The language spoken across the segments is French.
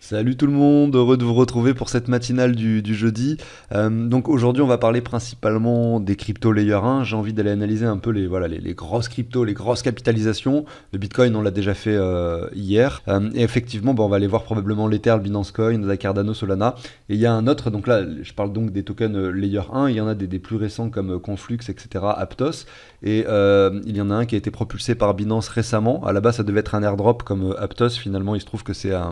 Salut tout le monde, heureux de vous retrouver pour cette matinale du jeudi. Donc aujourd'hui on va parler principalement des cryptos layer 1. J'ai envie d'aller analyser un peu les grosses cryptos, les grosses capitalisations. Le Bitcoin on l'a déjà fait hier. Et effectivement on va aller voir probablement l'Ether, le Binance Coin, la Cardano, Solana. Et il y a un autre, donc là je parle donc des tokens layer 1. Il y en a des plus récents comme Conflux, etc., Aptos. Et il y en a un qui a été propulsé par Binance récemment. À la base ça devait être un airdrop comme Aptos. Finalement il se trouve que ça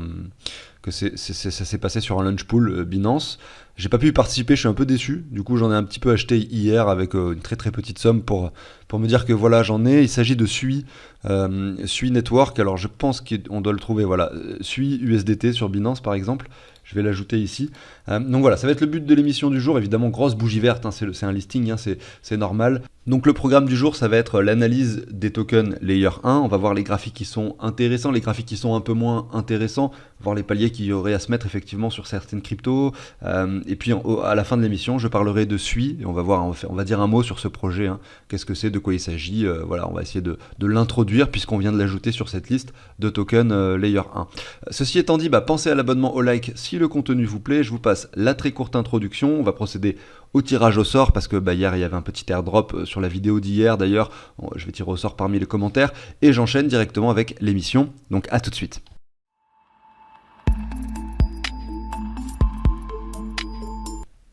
s'est passé sur un launch pool Binance. J'ai pas pu y participer, je suis un peu déçu. Du coup, j'en ai un petit peu acheté hier avec une très très petite somme pour me dire que voilà, j'en ai. Il s'agit de Sui Network. Alors, je pense qu'on doit le trouver. Voilà, Sui USDT sur Binance par exemple. Je vais l'ajouter ici. Donc voilà, ça va être le but de l'émission du jour. Évidemment, grosse bougie verte, hein, c'est un listing, hein, c'est normal. Donc le programme du jour, ça va être l'analyse des tokens Layer 1. On va voir les graphiques qui sont intéressants, les graphiques qui sont un peu moins intéressants, voir les paliers qu'il y aurait à se mettre effectivement sur certaines cryptos. Et puis à la fin de l'émission, je parlerai de Sui et on va dire un mot sur ce projet. Hein. Qu'est-ce que c'est, de quoi il s'agit. Voilà, on va essayer de l'introduire puisqu'on vient de l'ajouter sur cette liste de tokens Layer 1. Ceci étant dit, pensez à l'abonnement, au like si le contenu vous plaît. Je vous passe la très courte introduction. On va procéder au tirage au sort parce que hier il y avait un petit airdrop sur la vidéo d'hier d'ailleurs. Je vais tirer au sort parmi les commentaires et j'enchaîne directement avec l'émission. Donc à tout de suite.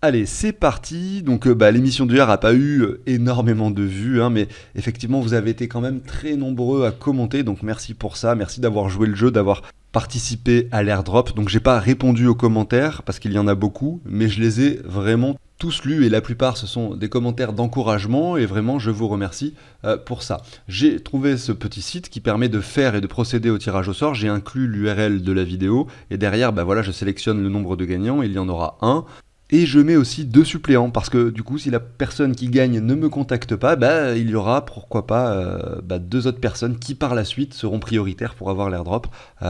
Allez, c'est parti. Donc l'émission d'hier n'a pas eu énormément de vues, hein, mais effectivement vous avez été quand même très nombreux à commenter, donc merci pour ça, merci d'avoir joué le jeu, d'avoir participé à l'airdrop. Donc j'ai pas répondu aux commentaires parce qu'il y en a beaucoup, mais je les ai vraiment tous lus et la plupart ce sont des commentaires d'encouragement et vraiment je vous remercie pour ça. J'ai trouvé ce petit site qui permet de faire et de procéder au tirage au sort. J'ai inclus l'URL de la vidéo et derrière voilà, je sélectionne le nombre de gagnants, il y en aura un. Et je mets aussi 2 suppléants, parce que du coup, si la personne qui gagne ne me contacte pas, il y aura, pourquoi pas, 2 autres personnes qui par la suite seront prioritaires pour avoir l'airdrop,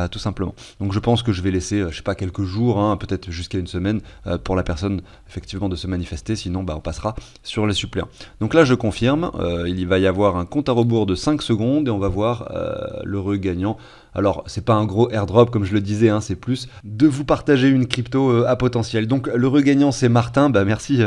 tout simplement. Donc je pense que je vais laisser, je sais pas, quelques jours, hein, peut-être jusqu'à une semaine, pour la personne effectivement de se manifester, sinon on passera sur les suppléants. Donc là je confirme, il va y avoir un compte à rebours de 5 secondes, et on va voir l'heureux gagnant. Alors, c'est pas un gros airdrop comme je le disais, hein, c'est plus de vous partager une crypto à potentiel. Donc, l'heureux gagnant, c'est Martin. Merci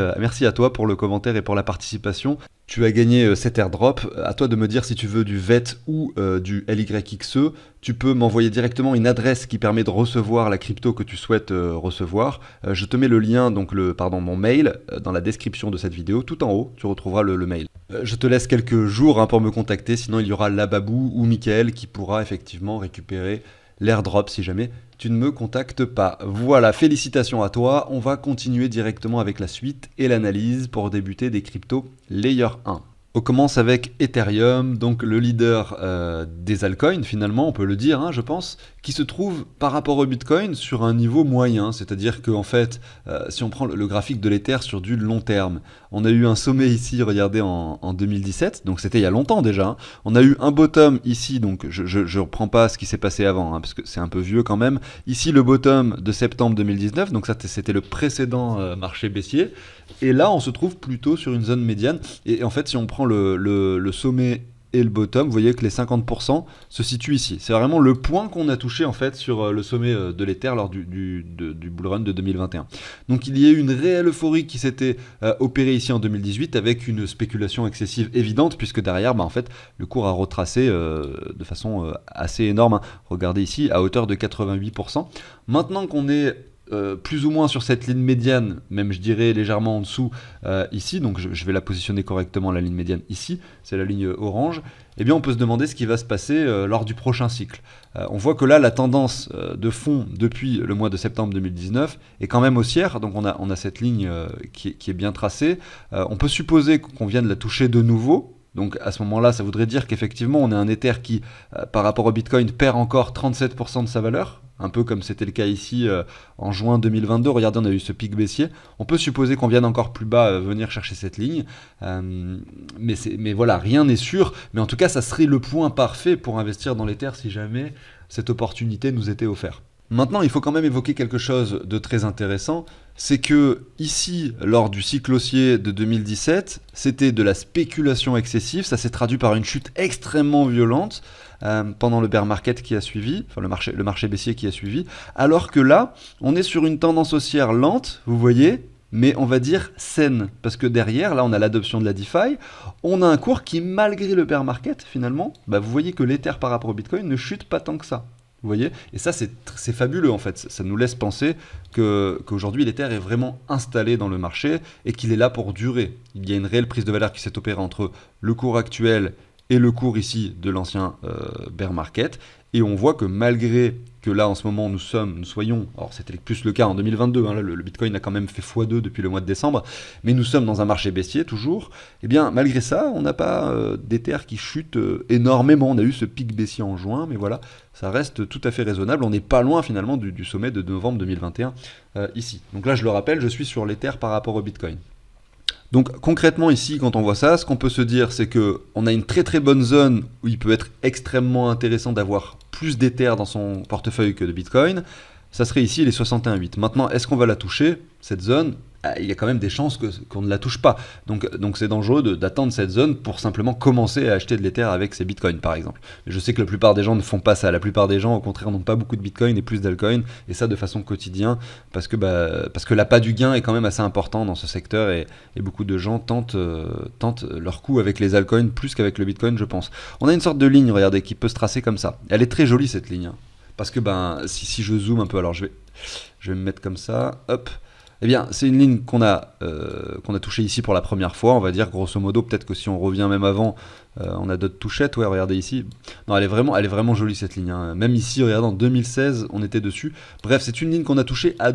à toi pour le commentaire et pour la participation. Tu as gagné cet airdrop. À toi de me dire si tu veux du VET ou du LYXE. Tu peux m'envoyer directement une adresse qui permet de recevoir la crypto que tu souhaites recevoir. Je te mets le lien, donc mon mail, dans la description de cette vidéo. Tout en haut, tu retrouveras le mail. Je te laisse quelques jours pour me contacter, sinon il y aura Lababou ou Mickaël qui pourra effectivement récupérer l'airdrop si jamais tu ne me contactes pas. Voilà, félicitations à toi. On va continuer directement avec la suite et l'analyse pour débuter des cryptos Layer 1. On commence avec Ethereum, donc le leader des altcoins finalement, on peut le dire, hein, je pense, qui se trouve par rapport au Bitcoin sur un niveau moyen, c'est-à-dire qu'en fait, si on prend le graphique de l'Ether sur du long terme, on a eu un sommet ici, regardez, en 2017, donc c'était il y a longtemps déjà, hein. On a eu un bottom ici, donc je reprends pas ce qui s'est passé avant, hein, parce que c'est un peu vieux quand même. Ici le bottom de septembre 2019, donc ça c'était le précédent marché baissier, et là on se trouve plutôt sur une zone médiane, et en fait si on prend le sommet et le bottom, vous voyez que les 50% se situent ici. C'est vraiment le point qu'on a touché en fait sur le sommet de l'Ether lors du bull run de 2021. Donc il y a eu une réelle euphorie qui s'était opérée ici en 2018 avec une spéculation excessive évidente puisque derrière en fait le cours a retracé de façon assez énorme, hein. Regardez ici à hauteur de 88%. Maintenant qu'on est plus ou moins sur cette ligne médiane, même je dirais légèrement en dessous ici, donc je vais la positionner correctement, la ligne médiane ici, c'est la ligne orange, eh bien on peut se demander ce qui va se passer lors du prochain cycle. On voit que là la tendance de fond depuis le mois de septembre 2019 est quand même haussière, donc on a cette ligne qui est bien tracée. On peut supposer qu'on vienne la toucher de nouveau. Donc à ce moment-là, ça voudrait dire qu'effectivement, on a un Ether qui, par rapport au Bitcoin, perd encore 37% de sa valeur, un peu comme c'était le cas ici en juin 2022. Regardez, on a eu ce pic baissier. On peut supposer qu'on vienne encore plus bas venir chercher cette ligne, mais voilà, rien n'est sûr. Mais en tout cas, ça serait le point parfait pour investir dans l'Ether si jamais cette opportunité nous était offerte. Maintenant, il faut quand même évoquer quelque chose de très intéressant, c'est que ici, lors du cycle haussier de 2017, c'était de la spéculation excessive, ça s'est traduit par une chute extrêmement violente, pendant le bear market qui a suivi, enfin le marché baissier qui a suivi, alors que là, on est sur une tendance haussière lente, vous voyez, mais on va dire saine, parce que derrière, là, on a l'adoption de la DeFi, on a un cours qui, malgré le bear market, finalement, vous voyez que l'Ether par rapport au Bitcoin ne chute pas tant que ça. Vous voyez? Et ça, c'est fabuleux en fait. Ça nous laisse penser qu'aujourd'hui, l'Ether est vraiment installé dans le marché et qu'il est là pour durer. Il y a une réelle prise de valeur qui s'est opérée entre le cours actuel et le cours ici de l'ancien bear market. Et on voit que malgré que là, en ce moment, nous soyons, alors c'était plus le cas en 2022, hein, le Bitcoin a quand même fait x2 depuis le mois de décembre, mais nous sommes dans un marché baissier toujours, et bien malgré ça, on n'a pas d'Ether qui chute énormément. On a eu ce pic baissier en juin, mais voilà, ça reste tout à fait raisonnable. On n'est pas loin finalement du sommet de novembre 2021 ici. Donc là, je le rappelle, je suis sur l'Ether par rapport au Bitcoin. Donc concrètement ici, quand on voit ça, ce qu'on peut se dire, c'est qu'on a une très très bonne zone où il peut être extrêmement intéressant d'avoir plus d'Ether dans son portefeuille que de Bitcoin. Ça serait ici les 61,8. Maintenant, est-ce qu'on va la toucher, cette zone? Il y a quand même des chances qu'on ne la touche pas. Donc c'est dangereux d'attendre cette zone pour simplement commencer à acheter de l'Ether avec ses bitcoins par exemple. Mais je sais que la plupart des gens ne font pas ça. La plupart des gens au contraire n'ont pas beaucoup de bitcoins et plus d'altcoins, et ça de façon quotidienne, parce que l'appât du gain est quand même assez important dans ce secteur, et beaucoup de gens tentent leur coup avec les altcoins plus qu'avec le bitcoin, je pense. On a une sorte de ligne, regardez, qui peut se tracer comme ça. Elle est très jolie cette ligne, hein. Parce que si je zoome un peu, alors je vais me mettre comme ça, hop. Eh bien, c'est une ligne qu'on a touchée ici pour la première fois, on va dire, grosso modo. Peut-être que si on revient même avant, on a d'autres touchettes. Ouais, regardez ici. Non, elle est vraiment jolie cette ligne, hein. Même ici, regardez, en 2016, on était dessus. Bref, c'est une ligne qu'on a touchée à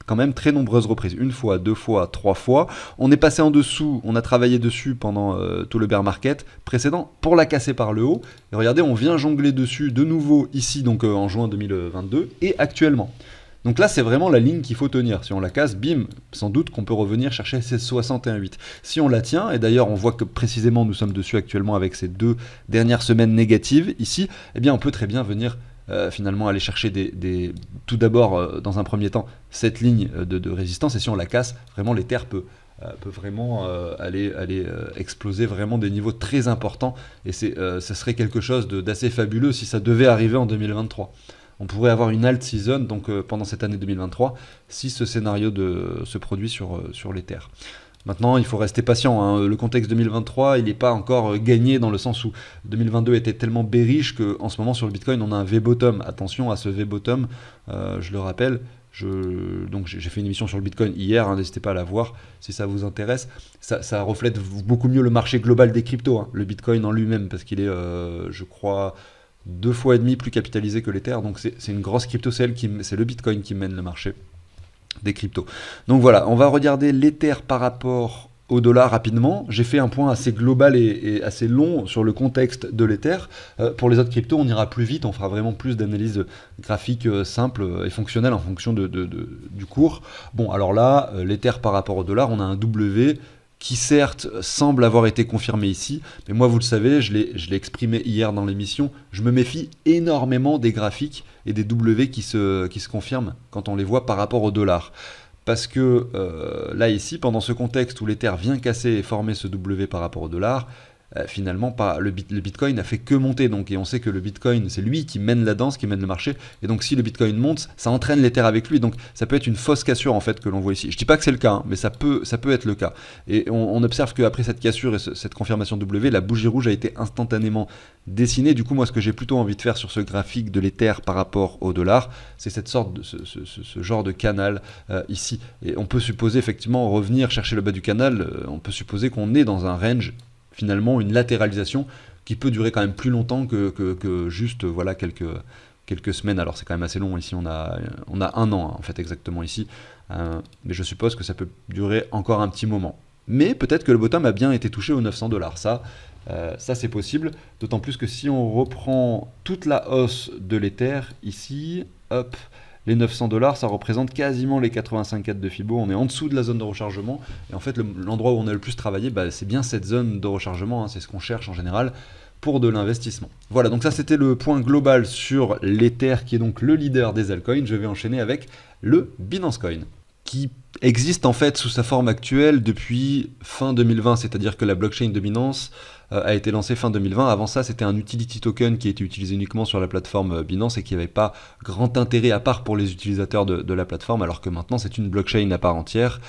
quand même très nombreuses reprises. Une fois, deux fois, trois fois. On est passé en dessous, on a travaillé dessus pendant tout le bear market précédent pour la casser par le haut. Et regardez, on vient jongler dessus de nouveau ici, donc en juin 2022, et actuellement. Donc là, c'est vraiment la ligne qu'il faut tenir. Si on la casse, bim, sans doute qu'on peut revenir chercher ces 61,8. Si on la tient, et d'ailleurs on voit que précisément nous sommes dessus actuellement avec ces 2 dernières semaines négatives ici, eh bien on peut très bien venir finalement aller chercher tout d'abord, dans un premier temps, cette ligne de résistance, et si on la casse, vraiment l'Ether peut vraiment aller exploser vraiment des niveaux très importants, et ce serait quelque chose d'assez fabuleux si ça devait arriver en 2023. On pourrait avoir une alt season donc pendant cette année 2023 si ce scénario se produit sur l'Ether. Maintenant, il faut rester patient, hein. Le contexte 2023, il n'est pas encore gagné, dans le sens où 2022 était tellement bearish qu'en ce moment sur le Bitcoin, on a un V-bottom. Attention à ce V-bottom, je le rappelle. Donc j'ai fait une émission sur le Bitcoin hier, hein, n'hésitez pas à la voir si ça vous intéresse. Ça reflète beaucoup mieux le marché global des cryptos, hein, le Bitcoin en lui-même, parce qu'il est, je crois, 2,5 fois plus capitalisé que l'Ether, donc c'est une grosse crypto, c'est le Bitcoin qui mène le marché des cryptos. Donc voilà, on va regarder l'Ether par rapport au dollar rapidement. J'ai fait un point assez global et assez long sur le contexte de l'Ether. Pour les autres cryptos, on ira plus vite, on fera vraiment plus d'analyse graphique simple et fonctionnelle en fonction du cours. Bon, alors là, l'Ether par rapport au dollar, on a un W qui certes semble avoir été confirmé ici, mais moi vous le savez, je l'ai exprimé hier dans l'émission, je me méfie énormément des graphiques et des W qui se confirment quand on les voit par rapport au dollar. Parce que là ici, pendant ce contexte où l'Ether vient casser et former ce W par rapport au dollar, finalement le Bitcoin n'a fait que monter, donc, et on sait que le Bitcoin c'est lui qui mène la danse, qui mène le marché, et donc si le Bitcoin monte, ça entraîne l'Ether avec lui, donc ça peut être une fausse cassure en fait que l'on voit ici. Je dis pas que c'est le cas, hein, mais ça peut être le cas, et on observe qu'après cette cassure et cette confirmation W, la bougie rouge a été instantanément dessinée. Du coup, moi ce que j'ai plutôt envie de faire sur ce graphique de l'Ether par rapport au dollar, c'est cette sorte de ce genre de canal ici, et on peut supposer effectivement revenir chercher le bas du canal, on peut supposer qu'on est dans un range, finalement une latéralisation qui peut durer quand même plus longtemps que juste voilà quelques semaines. Alors c'est quand même assez long ici, on a 1 an, hein, en fait exactement ici, mais je suppose que ça peut durer encore un petit moment. Mais peut-être que le bottom a bien été touché aux 900 $, ça c'est possible, d'autant plus que si on reprend toute la hausse de l'Ether ici, hop, les 900 $, ça représente quasiment les 85,4 de Fibo. On est en dessous de la zone de rechargement. Et en fait, l'endroit où on a le plus travaillé, c'est bien cette zone de rechargement, hein. C'est ce qu'on cherche en général pour de l'investissement. Voilà, donc ça c'était le point global sur l'Ether, qui est donc le leader des altcoins. Je vais enchaîner avec le Binance Coin, qui existe en fait sous sa forme actuelle depuis fin 2020, c'est-à-dire que la blockchain de Binance a été lancé fin 2020. Avant ça, c'était un utility token qui était utilisé uniquement sur la plateforme Binance et qui n'avait pas grand intérêt à part pour les utilisateurs de la plateforme, alors que maintenant c'est une blockchain à part entière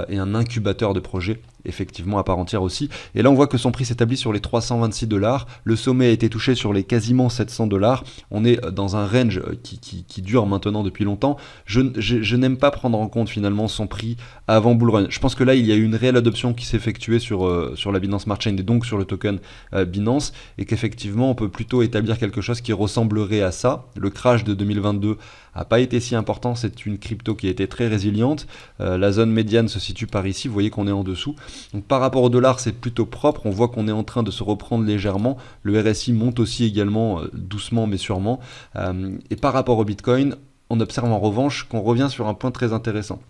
et un incubateur de projets effectivement à part entière aussi. Et là on voit que son prix s'établit sur les 326$, le sommet a été touché sur les quasiment 700$, on est dans un range qui dure maintenant depuis longtemps. Je n'aime pas prendre en compte finalement son prix avant bull run. Je pense que là il y a eu une réelle adoption qui s'est effectuée sur la Binance Smart Chain et donc sur le token Binance, et qu'effectivement on peut plutôt établir quelque chose qui ressemblerait à ça. Le crash de 2022 a pas été si important, c'est une crypto qui a été très résiliente. La zone médiane se situe par ici, vous voyez qu'on est en dessous. Donc par rapport au dollar, c'est plutôt propre, on voit qu'on est en train de se reprendre légèrement. Le RSI monte aussi également, doucement mais sûrement. Et par rapport au Bitcoin, on observe en revanche qu'on revient sur un point très intéressant.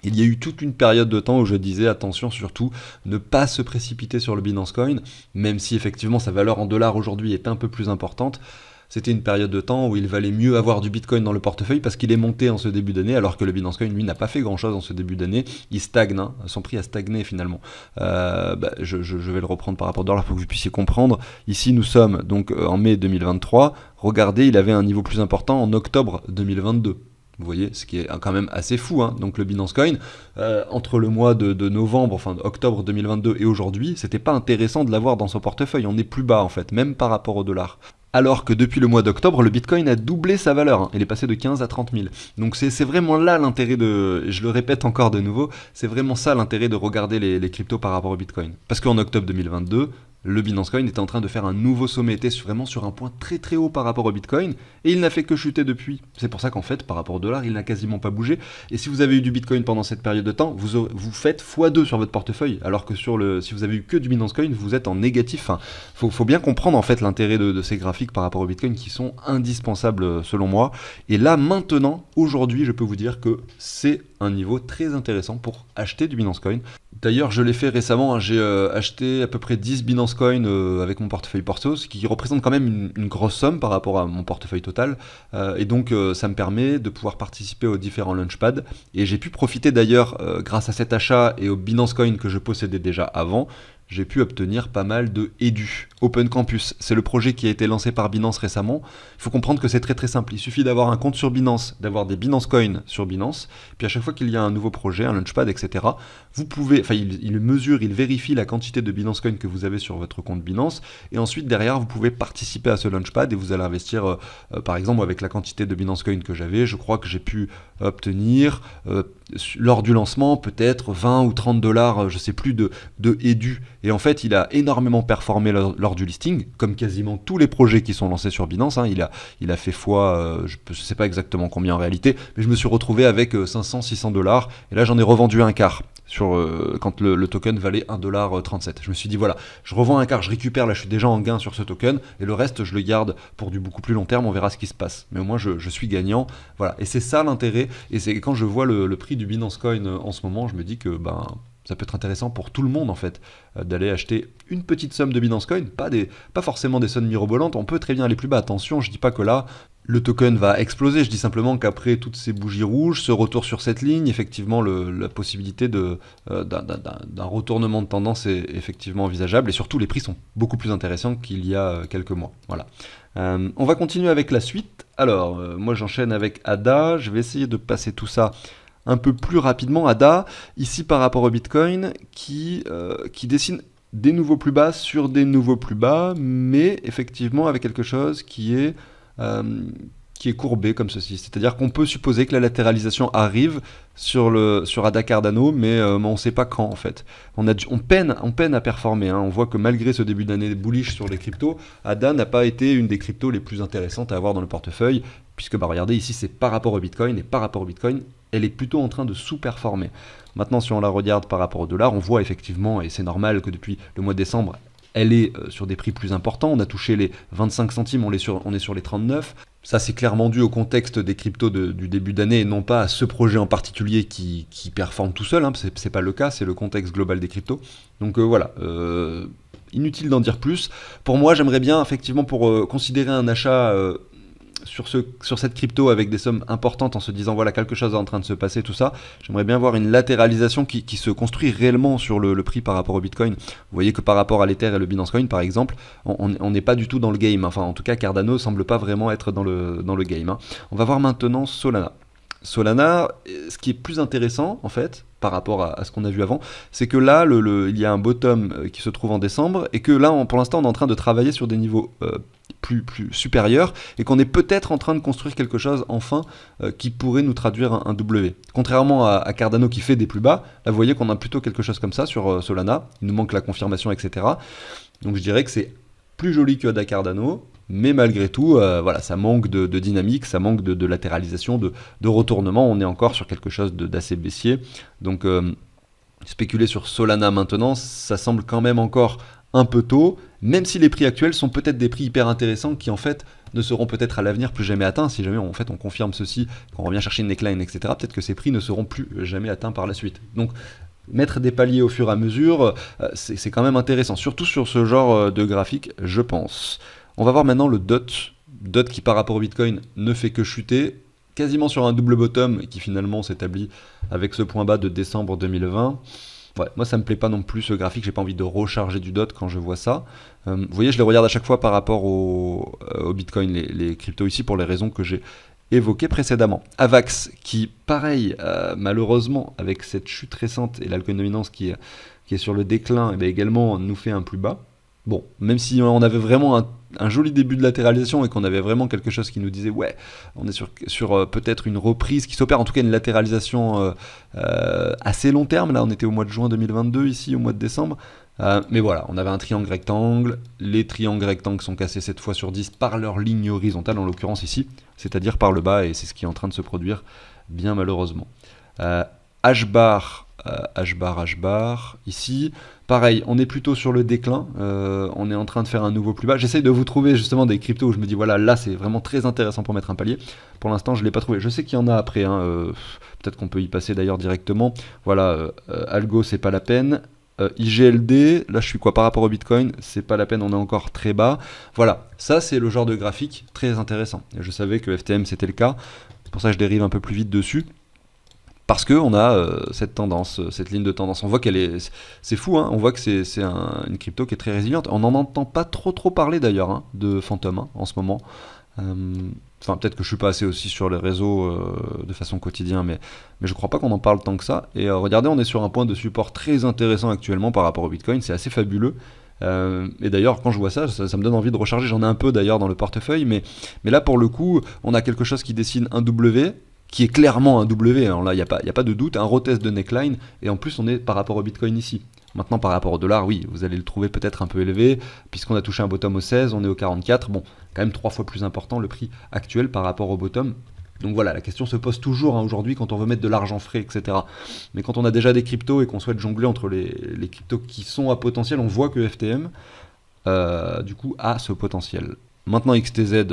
Il y a eu toute une période de temps où je disais attention surtout, ne pas se précipiter sur le Binance Coin, même si effectivement sa valeur en dollars aujourd'hui est un peu plus importante. C'était une période de temps où il valait mieux avoir du Bitcoin dans le portefeuille parce qu'il est monté en ce début d'année, alors que le Binance Coin, lui, n'a pas fait grand-chose en ce début d'année. Il stagne, hein. Son prix a stagné finalement. Je vais le reprendre par rapport au dollar pour que vous puissiez comprendre. Ici, nous sommes donc en mai 2023. Regardez, il avait un niveau plus important en octobre 2022. Vous voyez, ce qui est quand même assez fou, hein. Donc le Binance Coin, entre le mois de novembre, enfin octobre 2022 et aujourd'hui, c'était pas intéressant de l'avoir dans son portefeuille. On est plus bas en fait, même par rapport au dollar. Alors que depuis le mois d'octobre, le Bitcoin a doublé sa valeur, hein. Il est passé de 15 à 30 000. Donc c'est vraiment là l'intérêt de, je le répète encore de nouveau, c'est vraiment ça l'intérêt de regarder les cryptos par rapport au Bitcoin. Parce qu'en octobre 2022, le Binance Coin était en train de faire un nouveau sommet, était vraiment sur un point très très haut par rapport au Bitcoin, et il n'a fait que chuter depuis. C'est pour ça qu'en fait, par rapport au dollar, il n'a quasiment pas bougé. Et si vous avez eu du Bitcoin pendant cette période de temps, vous faites x2 sur votre portefeuille, alors que si vous avez eu que du Binance Coin, vous êtes en négatif. Enfin, faut bien comprendre en fait l'intérêt de ces graphiques par rapport au Bitcoin qui sont indispensables selon moi. Et là maintenant, aujourd'hui, je peux vous dire que c'est un niveau très intéressant pour acheter du Binance Coin. D'ailleurs, je l'ai fait récemment, hein. J'ai acheté à peu près 10 Binance Coin avec mon portefeuille Portos, ce qui représente quand même une grosse somme par rapport à mon portefeuille total. Et donc, ça me permet de pouvoir participer aux différents launchpads. Et j'ai pu profiter d'ailleurs, grâce à cet achat et au Binance Coin que je possédais déjà avant, j'ai pu obtenir pas mal de Edu. Open Campus, c'est le projet qui a été lancé par Binance récemment. Il faut comprendre que c'est très très simple. Il suffit d'avoir un compte sur Binance, d'avoir des Binance Coin sur Binance, puis à chaque fois qu'il y a un nouveau projet, un launchpad, etc., vous pouvez, enfin il mesure, il vérifie la quantité de Binance Coin que vous avez sur votre compte Binance, et ensuite derrière vous pouvez participer à ce launchpad et vous allez investir, par exemple avec la quantité de Binance Coin que j'avais, je crois que j'ai pu obtenir lors du lancement peut-être 20 ou 30 $, je sais plus, de Edu. Et en fait, il a énormément performé lors du listing, comme quasiment tous les projets qui sont lancés sur Binance, hein. Il a fait fois, je ne sais pas exactement combien en réalité, mais je me suis retrouvé avec 500-600 $, et là j'en ai revendu un quart. Quand le token valait 1,37$. Je me suis dit voilà, je revends un quart, je récupère, là je suis déjà en gain sur ce token, et le reste je le garde pour du beaucoup plus long terme, on verra ce qui se passe. Mais au moins je suis gagnant, voilà. Et c'est ça l'intérêt, et c'est quand je vois le prix du Binance Coin en ce moment, je me dis que ça peut être intéressant pour tout le monde en fait, d'aller acheter une petite somme de Binance Coin, pas forcément des sommes mirobolantes, on peut très bien aller plus bas, attention, je dis pas que là, le token va exploser, je dis simplement qu'après toutes ces bougies rouges, ce retour sur cette ligne, effectivement la possibilité d'un retournement de tendance est effectivement envisageable, et surtout les prix sont beaucoup plus intéressants qu'il y a quelques mois. Voilà. On va continuer avec la suite. Alors, moi j'enchaîne avec ADA, je vais essayer de passer tout ça un peu plus rapidement. ADA, ici par rapport au Bitcoin, qui dessine des nouveaux plus bas sur des nouveaux plus bas, mais effectivement avec quelque chose qui est courbé comme ceci. C'est-à-dire qu'on peut supposer que la latéralisation arrive sur ADA Cardano, mais on ne sait pas quand en fait. On peine à performer, hein. On voit que malgré ce début d'année bullish sur les cryptos, ADA n'a pas été une des cryptos les plus intéressantes à avoir dans le portefeuille, puisque regardez ici c'est par rapport au Bitcoin, et par rapport au Bitcoin, elle est plutôt en train de sous-performer. Maintenant, si on la regarde par rapport au dollar, on voit effectivement, et c'est normal que depuis le mois de décembre, elle est sur des prix plus importants. On a touché les 25 centimes, on est sur les 39. Ça, c'est clairement dû au contexte des cryptos du début d'année et non pas à ce projet en particulier qui performe tout seul, hein. C'est pas le cas, c'est le contexte global des cryptos. Donc voilà, inutile d'en dire plus. Pour moi, j'aimerais bien, effectivement, pour considérer un achat sur cette crypto avec des sommes importantes en se disant voilà quelque chose est en train de se passer, tout ça, j'aimerais bien voir une latéralisation qui se construit réellement sur le prix par rapport au Bitcoin. Vous voyez que par rapport à l'Ether et le Binance Coin par exemple, on n'est pas du tout dans le game, enfin en tout cas Cardano semble pas vraiment être dans le game. On va voir maintenant Solana. Solana, ce qui est plus intéressant en fait par rapport à ce qu'on a vu avant, c'est que là il y a un bottom qui se trouve en décembre et que là pour l'instant on est en train de travailler sur des niveaux plus supérieurs et qu'on est peut-être en train de construire quelque chose enfin qui pourrait nous traduire un W. Contrairement à Cardano qui fait des plus bas, là vous voyez qu'on a plutôt quelque chose comme ça sur Solana, il nous manque la confirmation, etc. Donc je dirais que c'est plus joli que ADA Cardano, mais malgré tout, voilà, ça manque de dynamique, ça manque de latéralisation, de retournement. On est encore sur quelque chose d'assez baissier. Donc, spéculer sur Solana maintenant, ça semble quand même encore un peu tôt, même si les prix actuels sont peut-être des prix hyper intéressants qui en fait ne seront peut-être à l'avenir plus jamais atteints. Si jamais en fait on confirme ceci, qu'on revient chercher une neckline, etc., peut-être que ces prix ne seront plus jamais atteints par la suite. Donc, mettre des paliers au fur et à mesure, c'est quand même intéressant, surtout sur ce genre de graphique, je pense. On va voir maintenant le DOT. DOT qui par rapport au Bitcoin ne fait que chuter, quasiment sur un double bottom qui finalement s'établit avec ce point bas de décembre 2020. Ouais, moi ça me plaît pas non plus ce graphique, j'ai pas envie de recharger du DOT quand je vois ça. Vous voyez, je les regarde à chaque fois par rapport au Bitcoin, les cryptos ici, pour les raisons que j'ai évoqué précédemment. Avax, qui pareil, malheureusement, avec cette chute récente et l'alcool dominance qui est sur le déclin, et bien également nous fait un plus bas. Bon, même si on avait vraiment un joli début de latéralisation et qu'on avait vraiment quelque chose qui nous disait ouais, on est sur peut-être une reprise qui s'opère, en tout cas une latéralisation assez long terme. Là on était au mois de juin 2022, ici au mois de décembre. Mais voilà, on avait un triangle rectangle, les triangles rectangles sont cassés 7 fois sur 10 par leur ligne horizontale, en l'occurrence ici, c'est-à-dire par le bas, et c'est ce qui est en train de se produire, bien malheureusement. H-bar, ici, pareil, on est plutôt sur le déclin, on est en train de faire un nouveau plus bas. J'essaye de vous trouver justement des cryptos où je me dis voilà, là c'est vraiment très intéressant pour mettre un palier. Pour l'instant je ne l'ai pas trouvé, je sais qu'il y en a après, peut-être qu'on peut y passer d'ailleurs directement. Voilà, Algo c'est pas la peine. IGLD, là je suis quoi par rapport au Bitcoin, c'est pas la peine, on est encore très bas. Voilà, ça c'est le genre de graphique très intéressant. Et je savais que FTM c'était le cas, c'est pour ça que je dérive un peu plus vite dessus. Parce qu'on a cette tendance, cette ligne de tendance. On voit qu'elle est... C'est fou, hein, on voit que c'est une crypto qui est très résiliente. On n'en entend pas trop parler d'ailleurs hein, de Phantom en ce moment. Enfin, peut-être que je suis pas assez aussi sur les réseaux de façon quotidienne, mais je crois pas qu'on en parle tant que ça. Et regardez, on est sur un point de support très intéressant actuellement par rapport au Bitcoin, c'est assez fabuleux. Et d'ailleurs, quand je vois ça me donne envie de recharger. J'en ai un peu d'ailleurs dans le portefeuille, mais là pour le coup, on a quelque chose qui dessine un W, qui est clairement un W, alors là il n'y a pas de doute, un retest de neckline, et en plus on est par rapport au Bitcoin ici. Maintenant par rapport au dollar, oui, vous allez le trouver peut-être un peu élevé, puisqu'on a touché un bottom au 16, on est au 44, bon, quand même 3 fois plus important le prix actuel par rapport au bottom. Donc voilà, la question se pose toujours hein, aujourd'hui quand on veut mettre de l'argent frais, etc. Mais quand on a déjà des cryptos et qu'on souhaite jongler entre les cryptos qui sont à potentiel, on voit que FTM, du coup, a ce potentiel. Maintenant XTZ...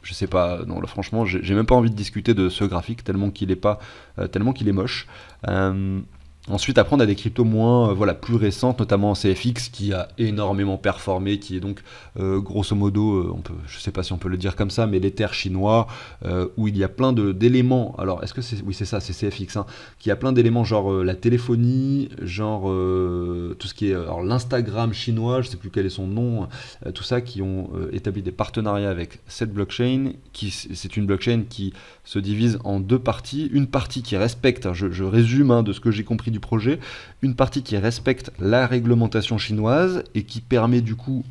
je sais pas, non là franchement j'ai même pas envie de discuter de ce graphique tellement qu'il est moche. Ensuite après on a des cryptos moins voilà, plus récentes, notamment CFX qui a énormément performé, qui est donc grosso modo, je sais pas si on peut le dire comme ça, mais l'Ether chinois, où il y a plein d'éléments, alors est-ce que c'est, oui c'est ça, c'est CFX, hein, qui a plein d'éléments genre la téléphonie, genre tout ce qui est alors l'Instagram chinois, je sais plus quel est son nom, tout ça, qui ont établi des partenariats avec cette blockchain, c'est une blockchain qui se divise en deux parties, une partie qui respecte, je résume hein, de ce que j'ai compris du projet, une partie qui respecte la réglementation chinoise et qui permet du coup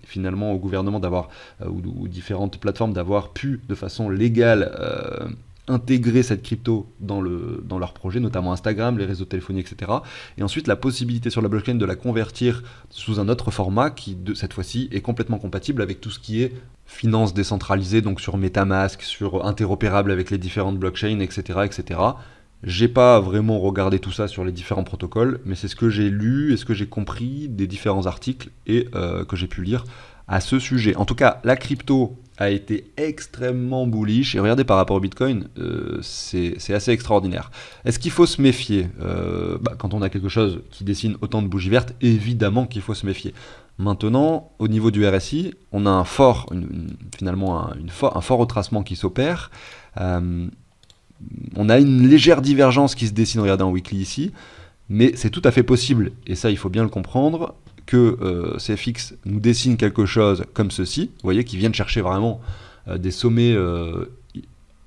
finalement au gouvernement d'avoir ou différentes plateformes d'avoir pu de façon légale intégrer cette crypto dans leur projet, notamment Instagram, les réseaux téléphoniques, etc. Et ensuite la possibilité sur la blockchain de la convertir sous un autre format qui cette fois-ci est complètement compatible avec tout ce qui est finance décentralisée, donc sur MetaMask, sur interopérable avec les différentes blockchains, etc. etc. J'ai pas vraiment regardé tout ça sur les différents protocoles, mais c'est ce que j'ai lu et ce que j'ai compris des différents articles et que j'ai pu lire à ce sujet. En tout cas, la crypto a été extrêmement bullish, et regardez par rapport au Bitcoin, c'est assez extraordinaire. Est-ce qu'il faut se méfier quand on a quelque chose qui dessine autant de bougies vertes, évidemment qu'il faut se méfier. Maintenant, au niveau du RSI, on a un fort, finalement un fort retracement qui s'opère. On a une légère divergence qui se dessine, regardez en weekly ici, mais c'est tout à fait possible, et ça il faut bien le comprendre, que CFX nous dessine quelque chose comme ceci, vous voyez, qui viennent chercher vraiment des sommets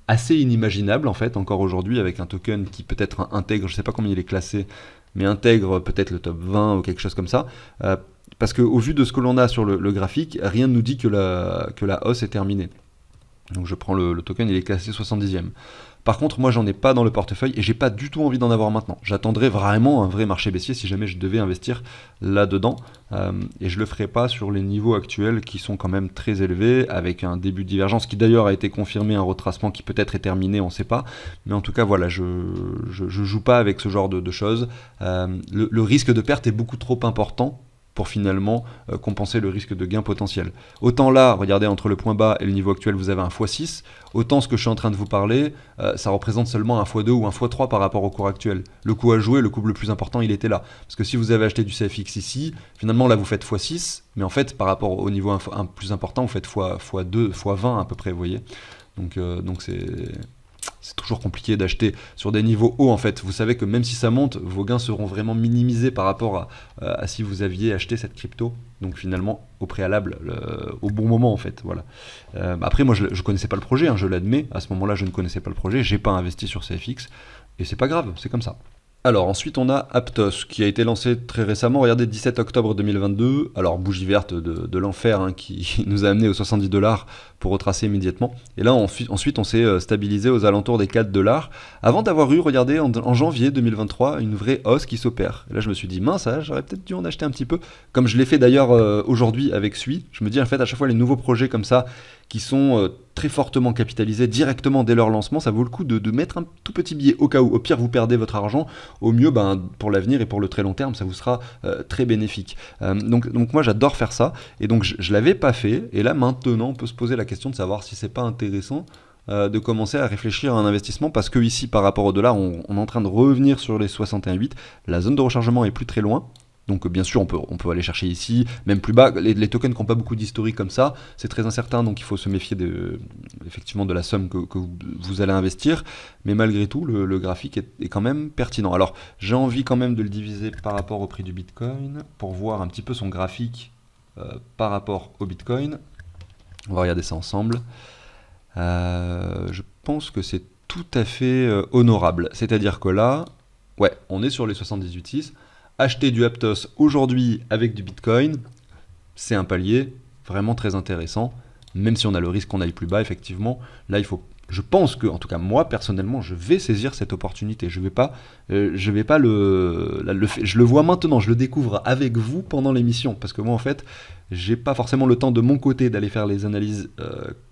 assez inimaginables en fait, encore aujourd'hui, avec un token qui peut-être intègre, je ne sais pas combien il est classé, mais intègre peut-être le top 20 ou quelque chose comme ça, parce qu'au vu de ce que l'on a sur le graphique, rien ne nous dit que la hausse est terminée. Donc je prends le token, il est classé 70e. Par contre, moi j'en ai pas dans le portefeuille et j'ai pas du tout envie d'en avoir maintenant. J'attendrai vraiment un vrai marché baissier si jamais je devais investir là-dedans. Et je le ferai pas sur les niveaux actuels qui sont quand même très élevés, avec un début de divergence qui d'ailleurs a été confirmé, un retracement qui peut-être est terminé, on sait pas. Mais en tout cas, voilà, je joue pas avec ce genre de choses. Le risque de perte est beaucoup trop important pour finalement compenser le risque de gain potentiel. Autant là, regardez, entre le point bas et le niveau actuel, vous avez un x6, autant ce que je suis en train de vous parler, ça représente seulement un x2 ou un x3 par rapport au cours actuel. Le coup à jouer, le coup le plus important, il était là. Parce que si vous avez acheté du CFX ici, finalement là vous faites x6, mais en fait par rapport au niveau plus important, vous faites x2, x20 à peu près, vous voyez. Donc c'est toujours compliqué d'acheter sur des niveaux hauts en fait. Vous savez que même si ça monte, vos gains seront vraiment minimisés par rapport à si vous aviez acheté cette crypto. Donc finalement, au préalable, au bon moment en fait. Voilà. Après, moi je ne connaissais pas le projet, hein, je l'admets. À ce moment-là, je ne connaissais pas le projet. J'ai pas investi sur CFX. Et c'est pas grave, c'est comme ça. Alors ensuite on a Aptos qui a été lancé très récemment, regardez 17 octobre 2022, alors bougie verte de l'enfer hein, qui nous a amené aux 70$ pour retracer immédiatement. Et là ensuite on s'est stabilisé aux alentours des 4$ avant d'avoir eu, regardez, en janvier 2023 une vraie hausse qui s'opère. Et là je me suis dit mince, j'aurais peut-être dû en acheter un petit peu, comme je l'ai fait d'ailleurs aujourd'hui avec Sui. Je me dis en fait à chaque fois les nouveaux projets comme ça qui sont très fortement capitalisés directement dès leur lancement, ça vaut le coup de mettre un tout petit billet au cas où. Au pire, vous perdez votre argent. Au mieux, pour l'avenir et pour le très long terme, ça vous sera très bénéfique. Donc moi, j'adore faire ça. Et donc, je l'avais pas fait. Et là, maintenant, on peut se poser la question de savoir si c'est pas intéressant de commencer à réfléchir à un investissement parce que ici, par rapport au dollar, on est en train de revenir sur les 61,8. La zone de rechargement est plus très loin. Donc bien sûr, on peut aller chercher ici, même plus bas. Les tokens qui n'ont pas beaucoup d'historique comme ça, c'est très incertain, donc il faut se méfier effectivement de la somme que vous allez investir. Mais malgré tout, le graphique est quand même pertinent. Alors j'ai envie quand même de le diviser par rapport au prix du Bitcoin, pour voir un petit peu son graphique par rapport au Bitcoin. On va regarder ça ensemble. Je pense que c'est tout à fait honorable. C'est-à-dire que là, ouais, on est sur les 78,6. Acheter du Aptos aujourd'hui avec du Bitcoin, c'est un palier vraiment très intéressant, même si on a le risque qu'on aille plus bas, effectivement. Là, je pense que, en tout cas moi personnellement, je vais saisir cette opportunité. Je le vois maintenant, je le découvre avec vous pendant l'émission, parce que moi en fait, j'ai pas forcément le temps de mon côté d'aller faire les analyses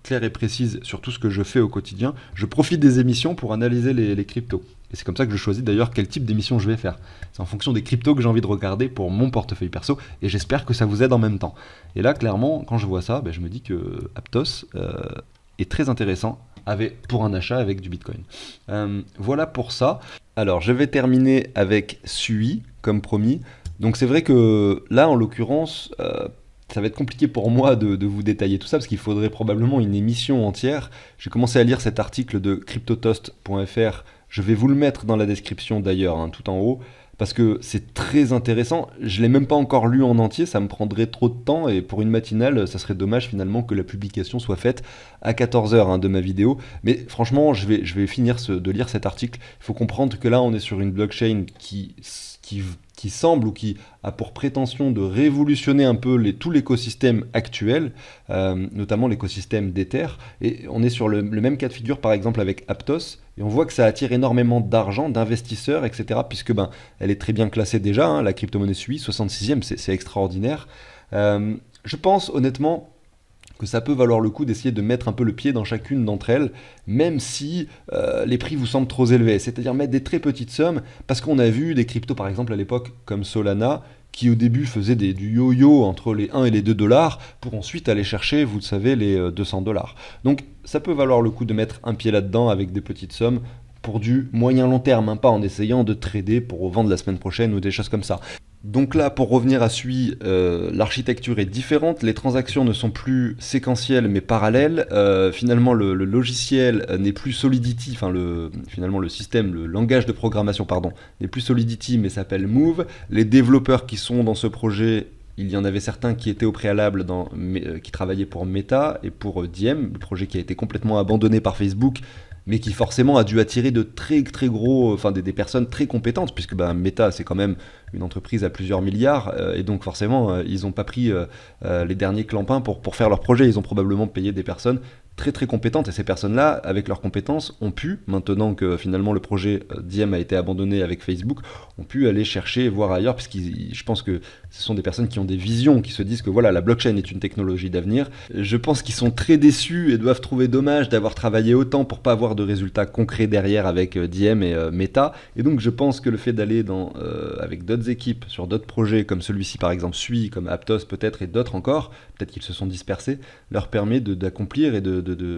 claires et précises sur tout ce que je fais au quotidien. Je profite des émissions pour analyser les cryptos. Et c'est comme ça que je choisis d'ailleurs quel type d'émission je vais faire. C'est en fonction des cryptos que j'ai envie de regarder pour mon portefeuille perso, et j'espère que ça vous aide en même temps. Et là, clairement, quand je vois ça, je me dis que Aptos est très intéressant pour un achat avec du Bitcoin. Voilà pour ça. Alors, je vais terminer avec Sui, comme promis. Donc c'est vrai que là, en l'occurrence, ça va être compliqué pour moi de vous détailler tout ça, parce qu'il faudrait probablement une émission entière. J'ai commencé à lire cet article de cryptotoast.fr. Je vais vous le mettre dans la description d'ailleurs, hein, tout en haut, parce que c'est très intéressant. Je ne l'ai même pas encore lu en entier, ça me prendrait trop de temps, et pour une matinale, ça serait dommage finalement que la publication soit faite à 14h hein, de ma vidéo. Mais franchement, je vais finir de lire cet article. Il faut comprendre que là, on est sur une blockchain qui semble ou qui a pour prétention de révolutionner un peu tout l'écosystème actuel, notamment l'écosystème d'Ether. Et on est sur le même cas de figure par exemple avec Aptos, et on voit que ça attire énormément d'argent, d'investisseurs, etc. Puisque elle est très bien classée déjà, hein, la crypto-monnaie Sui, 66e, c'est extraordinaire. Je pense honnêtement que ça peut valoir le coup d'essayer de mettre un peu le pied dans chacune d'entre elles, même si les prix vous semblent trop élevés, c'est-à-dire mettre des très petites sommes, parce qu'on a vu des cryptos par exemple à l'époque comme Solana, qui au début faisaient du yo-yo entre les 1 et les 2$, pour ensuite aller chercher, vous le savez, les 200$. Donc ça peut valoir le coup de mettre un pied là-dedans avec des petites sommes, pour du moyen long terme, hein, pas en essayant de trader pour vendre la semaine prochaine ou des choses comme ça. Donc là, pour revenir à Sui, l'architecture est différente, les transactions ne sont plus séquentielles mais parallèles. Finalement, le logiciel n'est plus Solidity, enfin finalement le système, le langage de programmation, pardon, n'est plus Solidity mais s'appelle Move. Les développeurs qui sont dans ce projet, il y en avait certains qui étaient au préalable qui travaillaient pour Meta et pour Diem, le projet qui a été complètement abandonné par Facebook, mais qui forcément a dû attirer de très très gros, enfin des personnes très compétentes, puisque Meta c'est quand même une entreprise à plusieurs milliards, et donc forcément ils n'ont pas pris les derniers clampins pour faire leur projet, ils ont probablement payé des personnes très très compétentes, et ces personnes-là, avec leurs compétences, ont pu, maintenant que finalement le projet Diem a été abandonné avec Facebook, ont pu aller chercher, voir ailleurs, parce que je pense que ce sont des personnes qui ont des visions, qui se disent que voilà, la blockchain est une technologie d'avenir. Je pense qu'ils sont très déçus et doivent trouver dommage d'avoir travaillé autant pour pas avoir de résultats concrets derrière avec Diem et Meta, et donc je pense que le fait d'aller avec d'autres équipes sur d'autres projets comme celui-ci par exemple, Sui, comme Aptos peut-être, et d'autres encore, peut-être qu'ils se sont dispersés, leur permet d'accomplir et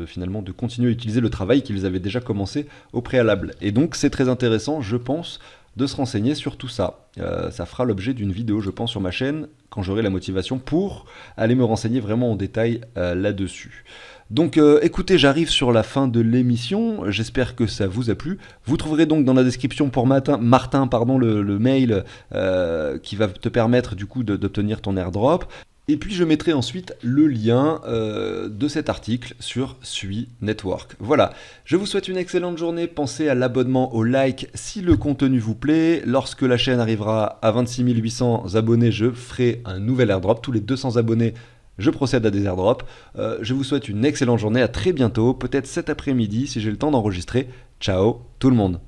finalement de continuer à utiliser le travail qu'ils avaient déjà commencé au préalable. Et donc c'est très intéressant, je pense, de se renseigner sur tout ça. Ça fera l'objet d'une vidéo, je pense, sur ma chaîne, quand j'aurai la motivation pour aller me renseigner vraiment en détail là-dessus. Donc écoutez, j'arrive sur la fin de l'émission, j'espère que ça vous a plu. Vous trouverez donc dans la description pour Martin, le mail qui va te permettre du coup d'obtenir ton airdrop. Et puis je mettrai ensuite le lien de cet article sur Sui Network. Voilà, je vous souhaite une excellente journée, pensez à l'abonnement, au like si le contenu vous plaît. Lorsque la chaîne arrivera à 26 800 abonnés, je ferai un nouvel airdrop. Tous les 200 abonnés, je procède à des airdrops. Je vous souhaite une excellente journée, à très bientôt, peut-être cet après-midi si j'ai le temps d'enregistrer. Ciao tout le monde.